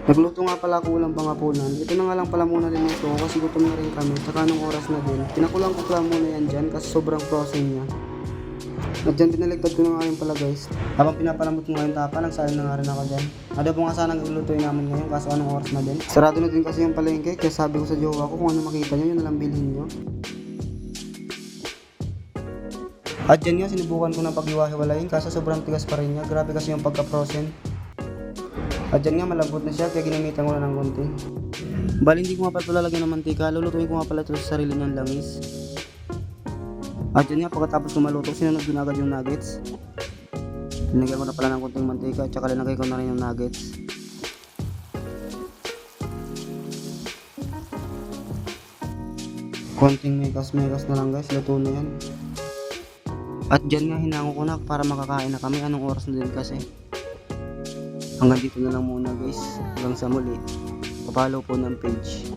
Nagluto nga pala ako ulang pangapunan. Ito na nga lang pala muna din ito kasi gutom na rin kami. Tsaka anong oras na din. Pinakulang ko pala muna yan dyan kasi sobrang frozen niya. At dyan pinaligtad ko na nga yun pala guys. Habang pinapalamot ko nga yung tapa, nagsaling na nga rin ako dyan. Ada po nga sana naglutuin namin ngayon kaso anong oras na din. Sarado na din kasi yung palengke kaya sabi ko sa jowa ko kung ano makita nyo yun na lang bilhin nyo. At dyan nga sinubukan ko na paghiwa-hiwalayin kaso sobrang tigas pa rin niya. Grabe kasi yung pagka-frozen. At dyan nga malambot na siya kaya ginamitan ko na ng konti. Bali hindi ko nga pala ito lalagyan ng mantika, lulutuin ko nga pala ito sa sarili ng langis. At dyan nga pagkatapos ko maluto, sinunod ko na agad yung nuggets. Linagyan ko na pala ng konting mantika at saka linagay ko na rin yung nuggets. Konting mekas-mekas na lang guys, luto na yan. At dyan nga hinango ko na para makakain na kami, anong oras na din kasi. Hanggang dito na lang muna guys. Hanggang sa muli. Pa-follow po ng page.